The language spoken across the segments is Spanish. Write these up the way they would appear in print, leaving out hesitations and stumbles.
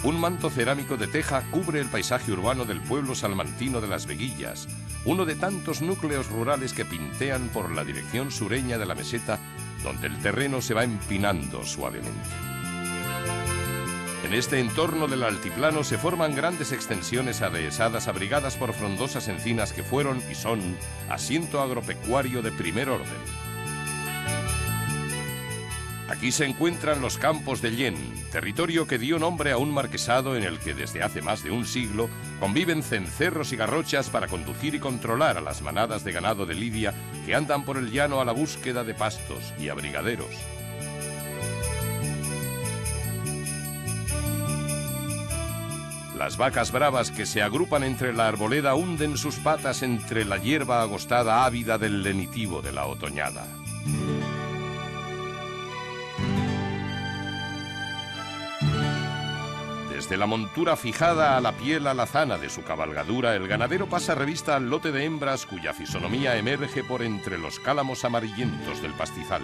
Un manto cerámico de teja cubre el paisaje urbano del pueblo salmantino de Las Veguillas, uno de tantos núcleos rurales que pintean por la dirección sureña de la meseta, donde el terreno se va empinando suavemente. En este entorno del altiplano se forman grandes extensiones adehesadas abrigadas por frondosas encinas que fueron y son asiento agropecuario de primer orden. Aquí se encuentran los Campos de Lleén, territorio que dio nombre a un marquesado en el que desde hace más de un siglo conviven cencerros y garrochas para conducir y controlar a las manadas de ganado de lidia que andan por el llano a la búsqueda de pastos y abrigaderos. Las vacas bravas que se agrupan entre la arboleda hunden sus patas entre la hierba agostada ávida del lenitivo de la otoñada. Desde la montura fijada a la piel alazana de su cabalgadura, el ganadero pasa revista al lote de hembras cuya fisonomía emerge por entre los cálamos amarillentos del pastizal.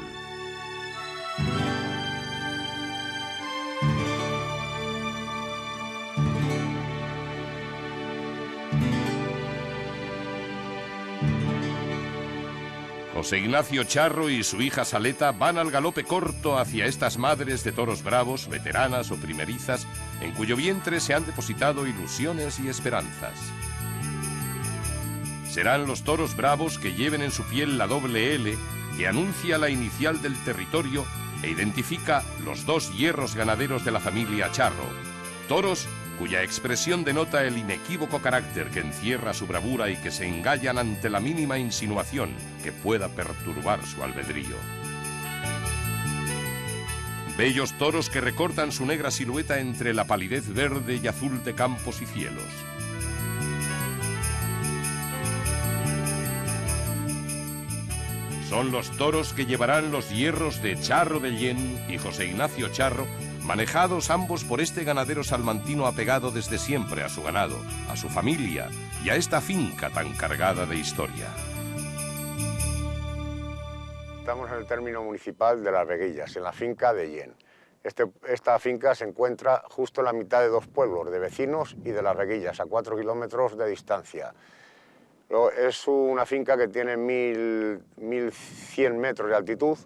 José Ignacio Charro y su hija Saleta van al galope corto hacia estas madres de toros bravos, veteranas o primerizas, en cuyo vientre se han depositado ilusiones y esperanzas. Serán los toros bravos que lleven en su piel la doble L, que anuncia la inicial del territorio e identifica los dos hierros ganaderos de la familia Charro, toros cuya expresión denota el inequívoco carácter que encierra su bravura y que se engallan ante la mínima insinuación que pueda perturbar su albedrío. Bellos toros que recortan su negra silueta entre la palidez verde y azul de campos y cielos. Son los toros que llevarán los hierros de Charro de Lleén y José Ignacio Charro, manejados ambos por este ganadero salmantino apegado desde siempre a su ganado, a su familia y a esta finca tan cargada de historia. Estamos en el término municipal de Las Veguillas, en la finca de Lleén. Esta finca se encuentra justo en la mitad de dos pueblos, de Vecinos y de Las Veguillas, a 4 kilómetros de distancia. Es una finca que tiene 1100 metros de altitud,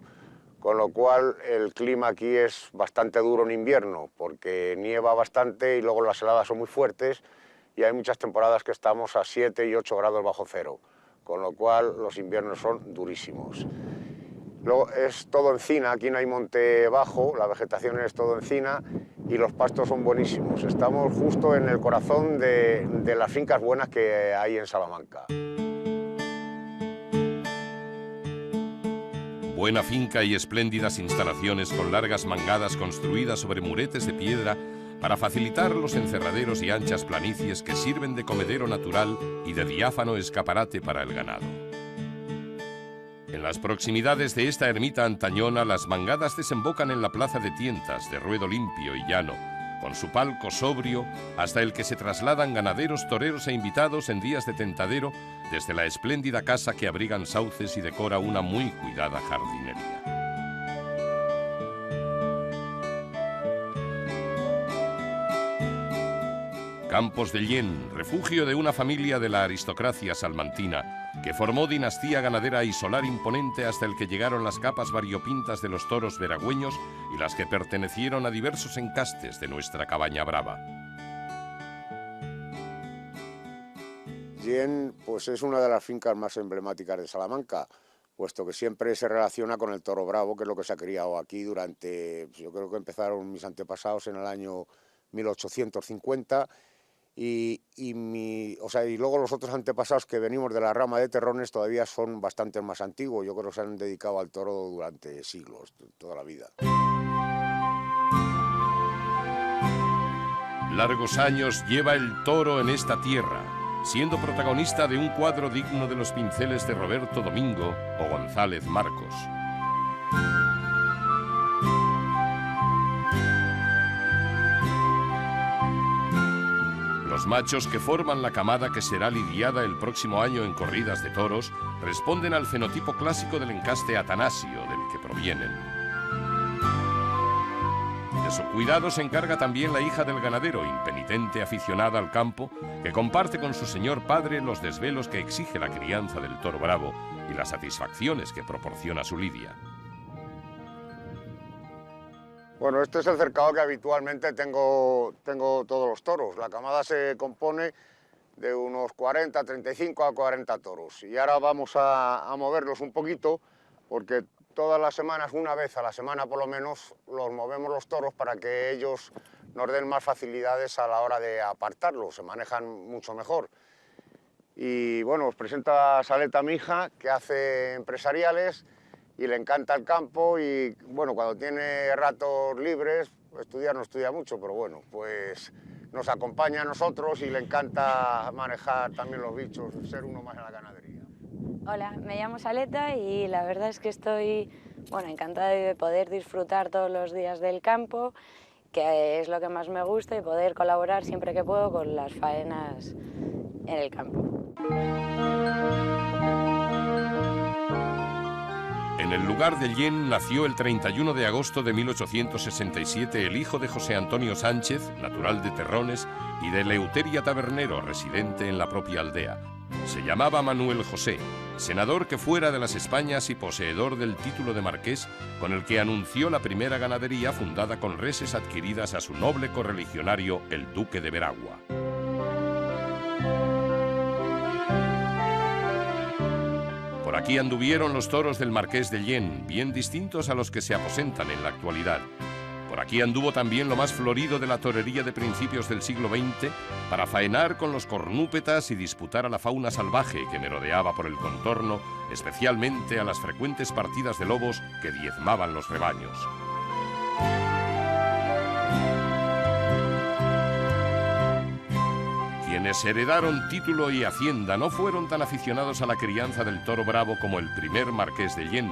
con lo cual el clima aquí es bastante duro en invierno, porque nieva bastante y luego las heladas son muy fuertes y hay muchas temporadas que estamos a 7 y 8 grados bajo cero, con lo cual los inviernos son durísimos. Luego es todo encina, aquí no hay monte bajo, la vegetación es todo encina y los pastos son buenísimos. Estamos justo en el corazón de las fincas buenas que hay en Salamanca. Buena finca y espléndidas instalaciones con largas mangadas construidas sobre muretes de piedra para facilitar los encerraderos y anchas planicies que sirven de comedero natural y de diáfano escaparate para el ganado. En las proximidades de esta ermita antañona, las mangadas desembocan en la plaza de tientas de ruedo limpio y llano, con su palco sobrio, hasta el que se trasladan ganaderos, toreros e invitados en días de tentadero desde la espléndida casa que abrigan sauces y decora una muy cuidada jardinería. Campos de Lleén, refugio de una familia de la aristocracia salmantina, que formó dinastía ganadera y solar imponente hasta el que llegaron las capas variopintas de los toros veragüeños y las que pertenecieron a diversos encastes de nuestra cabaña brava. Lleén pues es una de las fincas más emblemáticas de Salamanca, puesto que siempre se relaciona con el toro bravo, que es lo que se ha criado aquí durante, yo creo que empezaron mis antepasados en el año 1850, y luego los otros antepasados que venimos de la rama de Terrones todavía son bastante más antiguos. Yo creo que se han dedicado al toro durante siglos, toda la vida. Largos años lleva el toro en esta tierra, siendo protagonista de un cuadro digno de los pinceles de Roberto Domingo o González Marcos. Los machos que forman la camada que será lidiada el próximo año en corridas de toros responden al fenotipo clásico del encaste Atanasio del que provienen. De su cuidado se encarga también la hija del ganadero, impenitente aficionada al campo, que comparte con su señor padre los desvelos que exige la crianza del toro bravo y las satisfacciones que proporciona su lidia. Bueno, este es el cercado que habitualmente tengo todos los toros. La camada se compone de unos 35 a 40 toros. Y ahora vamos a moverlos un poquito, porque todas las semanas, una vez a la semana por lo menos, los movemos los toros para que ellos nos den más facilidades a la hora de apartarlos, se manejan mucho mejor. Y bueno, os presento a Saleta, mi hija, que hace empresariales y le encanta el campo y bueno, cuando tiene ratos libres, estudiar no estudia mucho, pero bueno, pues nos acompaña a nosotros y le encanta manejar también los bichos, ser uno más en la ganadería. Hola, me llamo Saleta y la verdad es que estoy encantada de poder disfrutar todos los días del campo, que es lo que más me gusta, y poder colaborar siempre que puedo con las faenas en el campo. En el lugar de Lleén nació el 31 de agosto de 1867 el hijo de José Antonio Sánchez, natural de Terrones, y de Eleuteria Tabernero, residente en la propia aldea. Se llamaba Manuel José, senador que fuera de las Españas y poseedor del título de marqués, con el que anunció la primera ganadería fundada con reses adquiridas a su noble correligionario, el duque de Veragua. Por aquí anduvieron los toros del marqués de Lleén, bien distintos a los que se aposentan en la actualidad. Por aquí anduvo también lo más florido de la torería de principios del siglo XX para faenar con los cornúpetas y disputar a la fauna salvaje que merodeaba por el contorno, especialmente a las frecuentes partidas de lobos que diezmaban los rebaños. Quienes heredaron título y hacienda no fueron tan aficionados a la crianza del toro bravo como el primer marqués de Lleén,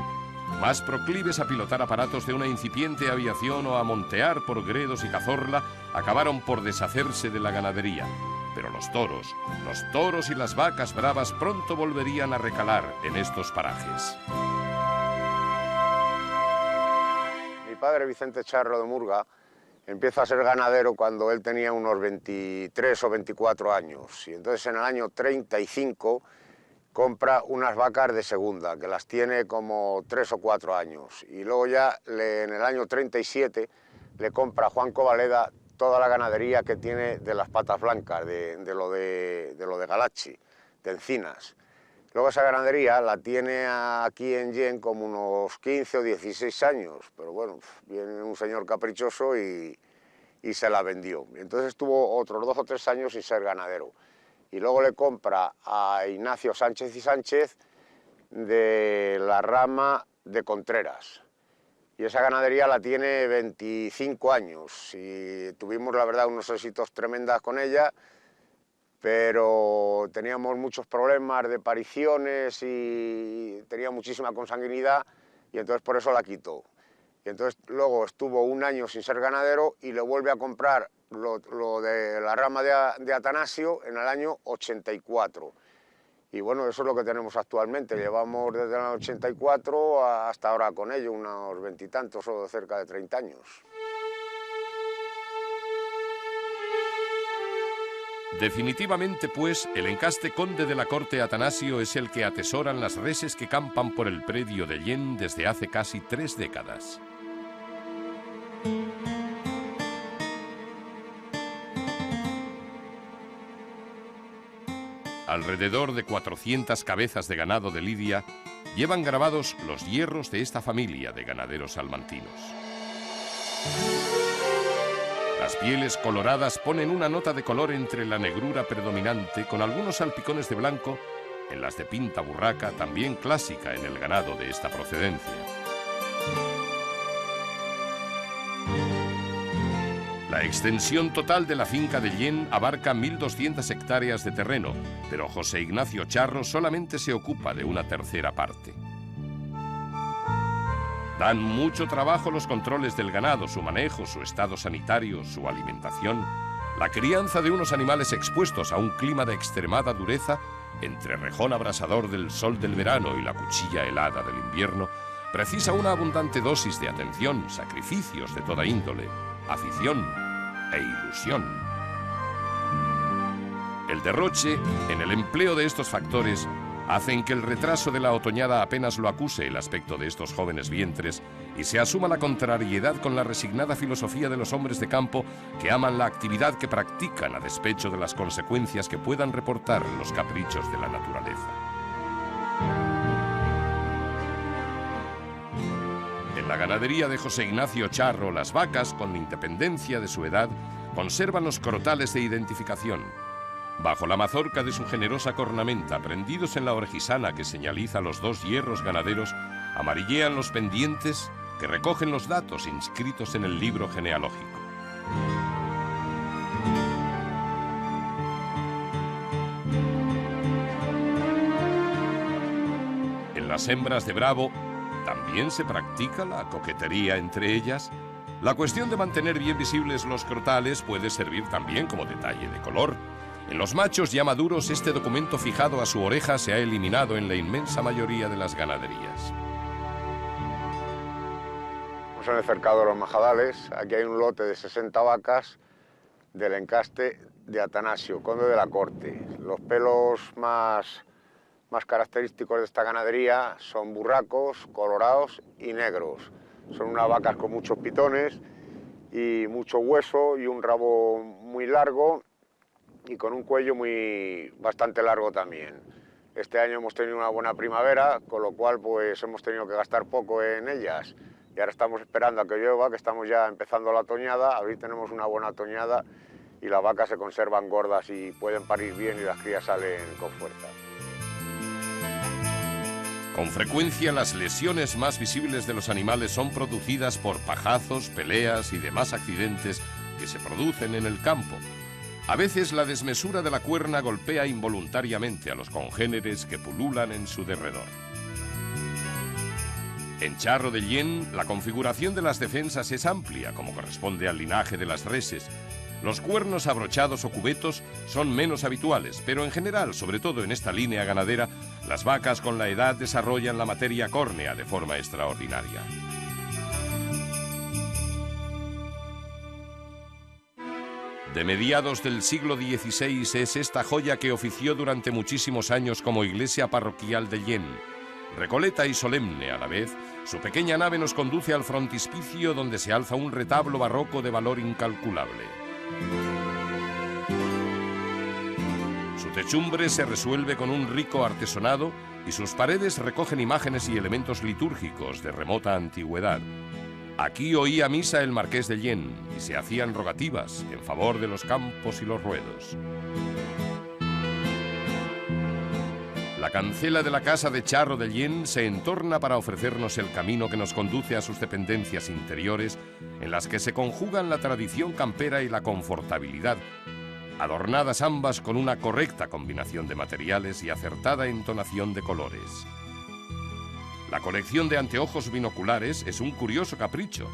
más proclives a pilotar aparatos de una incipiente aviación o a montear por Gredos y Cazorla, acabaron por deshacerse de la ganadería. Pero los toros y las vacas bravas pronto volverían a recalar en estos parajes. Mi padre, Vicente Charro de Murga, empieza a ser ganadero cuando él tenía unos 23 o 24 años. Y entonces en el año 35... compra unas vacas de segunda, que las tiene como 3 o 4 años. Y luego ya en el año 37 le compra a Juan Covaleda toda la ganadería que tiene de las patas blancas, de lo de Galachi, de Encinas. Luego esa ganadería la tiene aquí en Lleén como unos 15 o 16 años, pero bueno, viene un señor caprichoso y se la vendió. Entonces estuvo otros 2 o 3 años sin ser ganadero. Y luego le compra a Ignacio Sánchez y Sánchez de la rama de Contreras. Y esa ganadería la tiene 25 años y tuvimos, la verdad, unos éxitos tremendos con ella, pero teníamos muchos problemas de pariciones y tenía muchísima consanguinidad y entonces por eso la quitó. Y entonces luego estuvo un año sin ser ganadero y le vuelve a comprar lo de la rama de Atanasio en el año 84. Y bueno, eso es lo que tenemos actualmente. Llevamos desde el año 84 hasta ahora con ello, unos 20 y tantos o cerca de 30 años. Definitivamente, pues, el encaste conde de la corte Atanasio es el que atesoran las reses que campan por el predio de Lleén desde hace casi 3 décadas. Alrededor de 400 cabezas de ganado de lidia llevan grabados los hierros de esta familia de ganaderos salmantinos. Las pieles coloradas ponen una nota de color entre la negrura predominante con algunos salpicones de blanco en las de pinta burraca, también clásica en el ganado de esta procedencia. La extensión total de la finca de Lleén abarca 1.200 hectáreas de terreno, pero José Ignacio Charro solamente se ocupa de una tercera parte. Dan mucho trabajo los controles del ganado, su manejo, su estado sanitario, su alimentación, la crianza de unos animales expuestos a un clima de extremada dureza, entre rejón abrasador del sol del verano y la cuchilla helada del invierno, precisa una abundante dosis de atención, sacrificios de toda índole. afición e ilusión. El derroche, en el empleo de estos factores, hacen que el retraso de la otoñada apenas lo acuse el aspecto de estos jóvenes vientres y se asuma la contrariedad con la resignada filosofía de los hombres de campo que aman la actividad que practican a despecho de las consecuencias que puedan reportar los caprichos de la naturaleza. En la ganadería de José Ignacio Charro, las vacas, con independencia de su edad, conservan los crotales de identificación. Bajo la mazorca de su generosa cornamenta, prendidos en la orejisana que señaliza los dos hierros ganaderos, amarillean los pendientes que recogen los datos inscritos en el libro genealógico. En las hembras de Bravo también se practica la coquetería entre ellas. La cuestión de mantener bien visibles los crotales puede servir también como detalle de color. En los machos ya maduros, este documento fijado a su oreja se ha eliminado en la inmensa mayoría de las ganaderías. Estamos en el cercado de los Majadales. Aquí hay un lote de 60 vacas del encaste de Atanasio, conde de la Corte. Los pelos más característicos de esta ganadería son burracos, colorados y negros. Son unas vacas con muchos pitones y mucho hueso y un rabo muy largo y con un cuello bastante largo también. Este año hemos tenido una buena primavera, con lo cual pues hemos tenido que gastar poco en ellas. Y ahora estamos esperando a que llueva, que estamos ya empezando la toñada. Ahorita tenemos una buena toñada y las vacas se conservan gordas y pueden parir bien y las crías salen con fuerza. Con frecuencia las lesiones más visibles de los animales son producidas por pajazos, peleas y demás accidentes que se producen en el campo. A veces la desmesura de la cuerna golpea involuntariamente a los congéneres que pululan en su derredor. En Charro de Lleén, la configuración de las defensas es amplia, como corresponde al linaje de las reses. Los cuernos abrochados o cubetos son menos habituales, pero en general, sobre todo en esta línea ganadera, las vacas con la edad desarrollan la materia córnea de forma extraordinaria. De mediados del siglo XVI es esta joya que ofició durante muchísimos años como iglesia parroquial de Lleén. Recoleta y solemne a la vez, su pequeña nave nos conduce al frontispicio donde se alza un retablo barroco de valor incalculable. Su techumbre se resuelve con un rico artesonado y sus paredes recogen imágenes y elementos litúrgicos de remota antigüedad. Aquí oía misa el marqués de Lleén y se hacían rogativas en favor de los campos y los ruedos. La cancela de la casa de Charro de Lleén se entorna para ofrecernos el camino que nos conduce a sus dependencias interiores, en las que se conjugan la tradición campera y la confortabilidad, adornadas ambas con una correcta combinación de materiales y acertada entonación de colores. La colección de anteojos binoculares es un curioso capricho.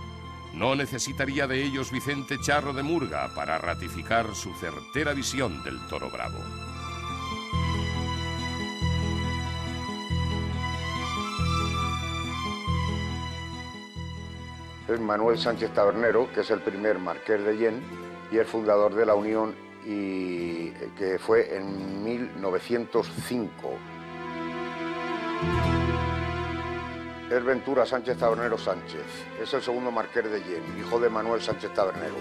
No necesitaría de ellos Vicente Charro de Murga para ratificar su certera visión del toro bravo. Es Manuel Sánchez Tabernero, que es el primer marqués de Lleén y el fundador de la Unión, y que fue en 1905. Es Ventura Sánchez Tabernero Sánchez, es el segundo marqués de Lleén, hijo de Manuel Sánchez Tabernero.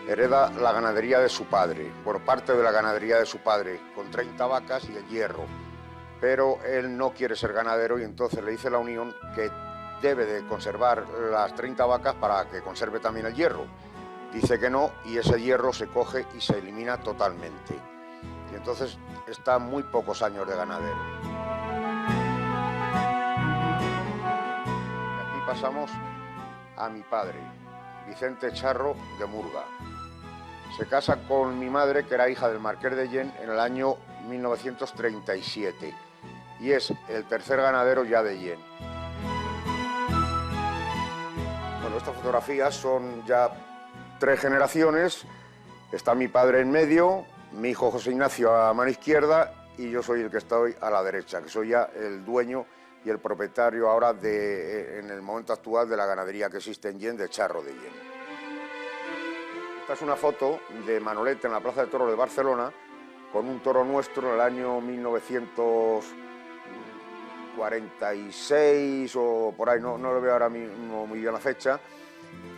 Hereda la ganadería de su padre, por parte de la ganadería de su padre, con 30 vacas y el hierro. Pero él no quiere ser ganadero y entonces le dice la Unión que debe de conservar las 30 vacas para que conserve también el hierro. Dice que no y ese hierro se coge y se elimina totalmente. Y entonces está muy pocos años de ganadero. Y aquí pasamos a mi padre, Vicente Charro de Murga. Se casa con mi madre, que era hija del marqués de Lleén, en el año 1937 y es el tercer ganadero ya de Lleén. Bueno, estas fotografías son ya 3 generaciones. Está mi padre en medio, mi hijo José Ignacio a mano izquierda y yo soy el que estoy a la derecha, que soy ya el dueño y el propietario ahora en el momento actual de la ganadería que existe en Lleén, de Charro de Lleén. Esta es una foto de Manolete en la Plaza de Toros de Barcelona, con un toro nuestro en el año 1946 o por ahí, no lo veo ahora mismo muy bien la fecha.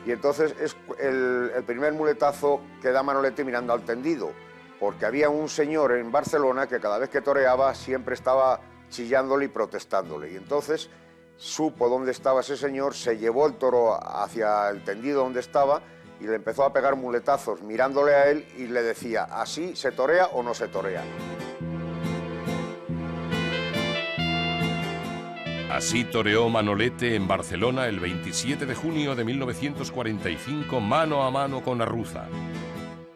Y entonces es el primer muletazo que da Manolete mirando al tendido, porque había un señor en Barcelona que cada vez que toreaba siempre estaba chillándole y protestándole. Y entonces supo dónde estaba ese señor, se llevó el toro hacia el tendido donde estaba y le empezó a pegar muletazos mirándole a él y le decía, ¿así se torea o no se torea? Así toreó Manolete en Barcelona el 27 de junio de 1945 mano a mano con Arruza.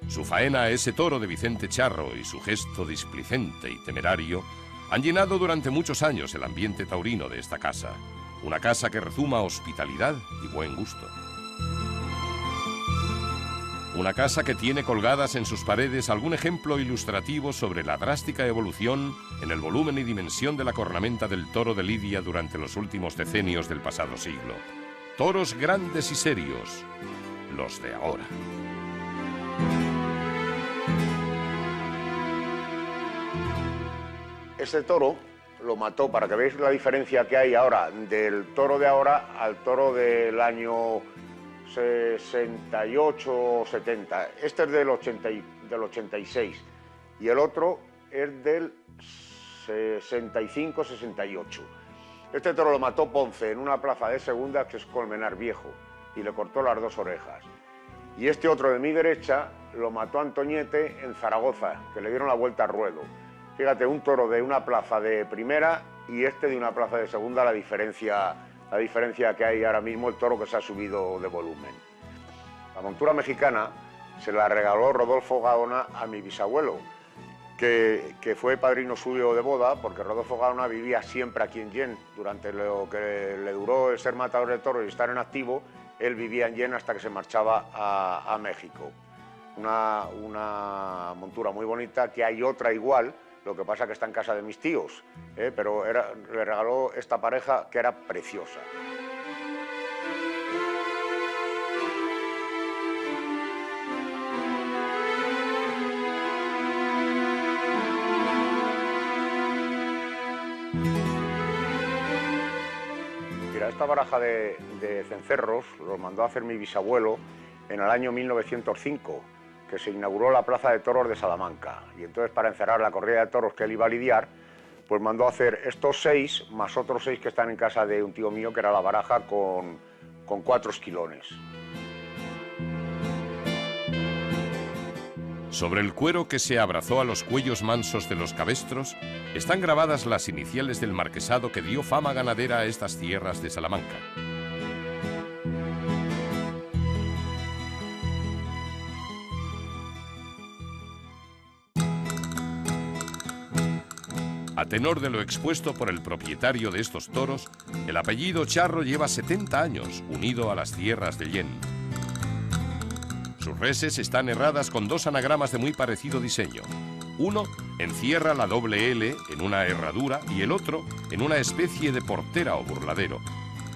Su faena a ese toro de Vicente Charro y su gesto displicente y temerario han llenado durante muchos años el ambiente taurino de esta casa, una casa que rezuma hospitalidad y buen gusto. Una casa que tiene colgadas en sus paredes algún ejemplo ilustrativo sobre la drástica evolución en el volumen y dimensión de la cornamenta del toro de lidia durante los últimos decenios del pasado siglo. Toros grandes y serios, los de ahora. Este toro lo mató, para que veáis la diferencia que hay ahora del toro de ahora al toro del año 68 o 70. Este es del 86 y el otro es del 65-68. Este toro lo mató Ponce en una plaza de segunda que es Colmenar Viejo y le cortó las dos orejas. Y este otro de mi derecha lo mató Antoñete en Zaragoza, que le dieron la vuelta al ruedo. Fíjate, un toro de una plaza de primera y este de una plaza de segunda, la diferencia que hay ahora mismo, el toro que se ha subido de volumen. La montura mexicana se la regaló Rodolfo Gaona a mi bisabuelo, que fue padrino suyo de boda, porque Rodolfo Gaona vivía siempre aquí en Jaén. Durante lo que le duró el ser matador de toros y estar en activo, él vivía en Jaén hasta que se marchaba a México. Una montura muy bonita, que hay otra igual, lo que pasa que está en casa de mis tíos, pero le regaló esta pareja que era preciosa. Mira, esta baraja de cencerros los mandó a hacer mi bisabuelo en el año 1905, que se inauguró la Plaza de Toros de Salamanca. Y entonces, para encerrar la corrida de toros que él iba a lidiar, pues mandó a hacer estos 6 más otros 6 que están en casa de un tío mío, que era la baraja con 4 esquilones. Sobre el cuero que se abrazó a los cuellos mansos de los cabestros están grabadas las iniciales del marquesado que dio fama ganadera a estas tierras de Salamanca. A tenor de lo expuesto por el propietario de estos toros, el apellido Charro lleva 70 años unido a las tierras de Jaén. Sus reses están herradas con 2 anagramas de muy parecido diseño. Uno encierra la doble L en una herradura y el otro en una especie de portera o burladero.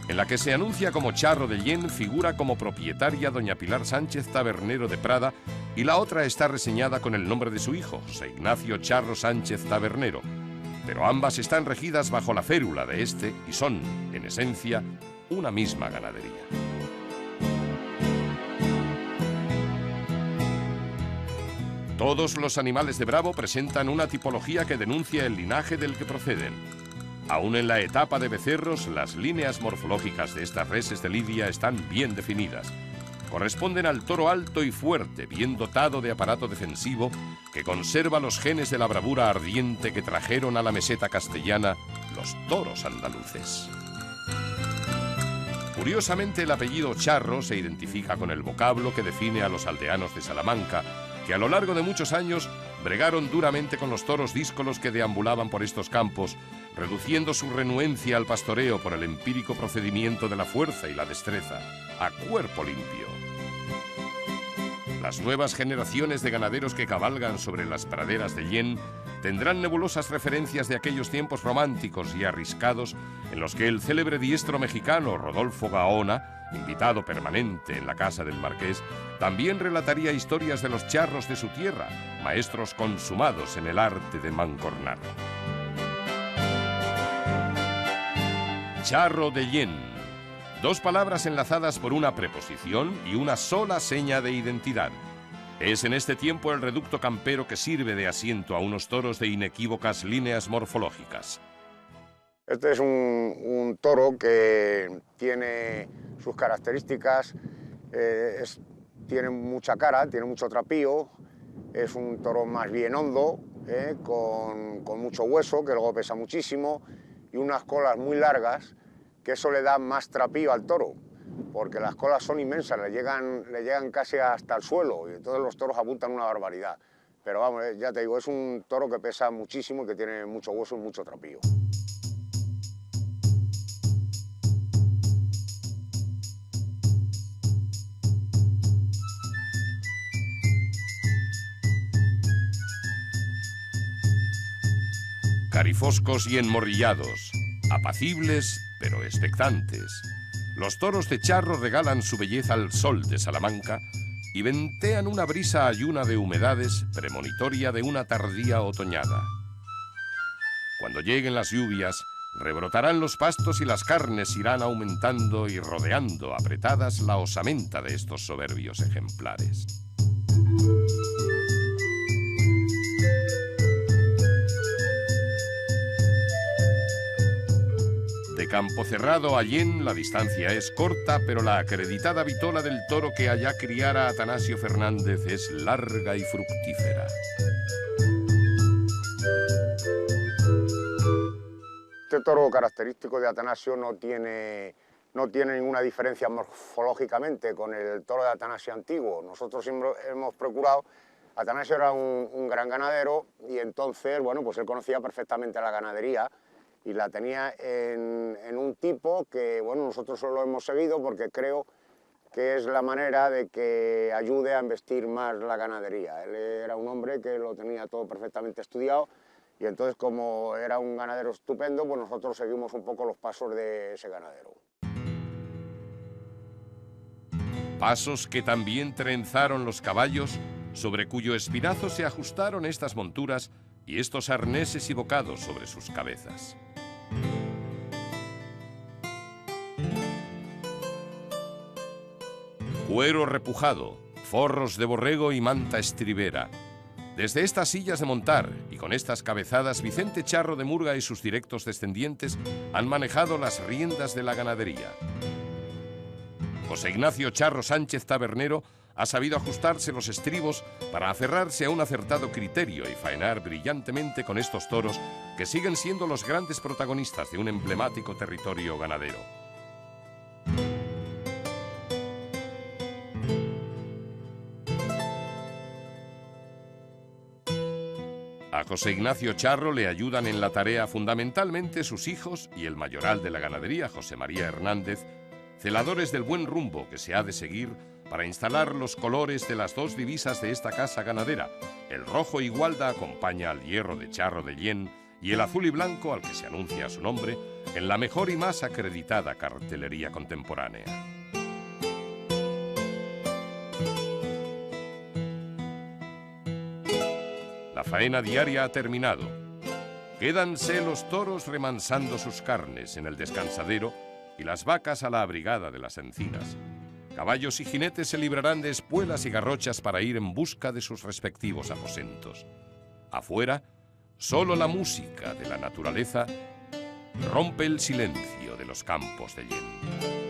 En la que se anuncia como Charro de Jaén figura como propietaria doña Pilar Sánchez Tabernero de Prada y la otra está reseñada con el nombre de su hijo, José Ignacio Charro Sánchez Tabernero. Pero ambas están regidas bajo la férula de este y son, en esencia, una misma ganadería. Todos los animales de Bravo presentan una tipología que denuncia el linaje del que proceden. Aún en la etapa de becerros, las líneas morfológicas de estas reses de lidia están bien definidas. Corresponden al toro alto y fuerte, bien dotado de aparato defensivo, que conserva los genes de la bravura ardiente que trajeron a la meseta castellana los toros andaluces. Curiosamente, el apellido Charro se identifica con el vocablo que define a los aldeanos de Salamanca, que a lo largo de muchos años bregaron duramente con los toros díscolos que deambulaban por estos campos, reduciendo su renuencia al pastoreo por el empírico procedimiento de la fuerza y la destreza, a cuerpo limpio. Las nuevas generaciones de ganaderos que cabalgan sobre las praderas de Jaén tendrán nebulosas referencias de aquellos tiempos románticos y arriscados en los que el célebre diestro mexicano Rodolfo Gaona, invitado permanente en la casa del marqués, también relataría historias de los charros de su tierra, maestros consumados en el arte de mancornar. Charro de Jaén. Dos palabras enlazadas por una preposición y una sola seña de identidad. Es en este tiempo el reducto campero que sirve de asiento a unos toros de inequívocas líneas morfológicas. Este es un toro que tiene sus características, tiene mucha cara, tiene mucho trapío, es un toro más bien hondo, con mucho hueso, que luego pesa muchísimo, y unas colas muy largas, que eso le da más trapío al toro, porque las colas son inmensas, le llegan casi hasta el suelo, y entonces los toros apuntan una barbaridad. Pero vamos, ya te digo, es un toro que pesa muchísimo y que tiene mucho hueso y mucho trapío. Carifoscos y enmorrillados, apacibles pero expectantes. Los toros de charro regalan su belleza al sol de Salamanca y ventean una brisa ayuna de humedades premonitoria de una tardía otoñada. Cuando lleguen las lluvias, rebrotarán los pastos y las carnes irán aumentando y rodeando apretadas la osamenta de estos soberbios ejemplares. De Campocerrado a Jaén la distancia es corta, pero la acreditada vitola del toro que allá criara Atanasio Fernández es larga y fructífera. Este toro característico de Atanasio no tiene ninguna diferencia morfológicamente con el toro de Atanasio antiguo. Nosotros siempre hemos procurado. Atanasio era un gran ganadero y entonces, bueno, pues él conocía perfectamente la ganadería y la tenía en un tipo que, bueno, nosotros solo hemos seguido porque creo que es la manera de que ayude a investir más la ganadería. Él era un hombre que lo tenía todo perfectamente estudiado y entonces, como era un ganadero estupendo, pues nosotros seguimos un poco los pasos de ese ganadero. Pasos que también trenzaron los caballos, sobre cuyo espinazo se ajustaron estas monturas y estos arneses y bocados sobre sus cabezas. Cuero repujado, forros de borrego y manta estribera. Desde estas sillas de montar y con estas cabezadas, Vicente Charro de Murga y sus directos descendientes han manejado las riendas de la ganadería. José Ignacio Charro Sánchez Tabernero ha sabido ajustarse los estribos para aferrarse a un acertado criterio y faenar brillantemente con estos toros que siguen siendo los grandes protagonistas de un emblemático territorio ganadero. A José Ignacio Charro le ayudan en la tarea fundamentalmente sus hijos y el mayoral de la ganadería, José María Hernández, celadores del buen rumbo que se ha de seguir para instalar los colores de las dos divisas de esta casa ganadera. El rojo y gualda acompaña al hierro de Charro de Jaén y el azul y blanco, al que se anuncia su nombre, en la mejor y más acreditada cartelería contemporánea. La faena diaria ha terminado. Quédanse los toros remansando sus carnes en el descansadero y las vacas a la abrigada de las encinas. Caballos y jinetes se librarán de espuelas y garrochas para ir en busca de sus respectivos aposentos. Afuera, solo la música de la naturaleza rompe el silencio de los campos de Jaén.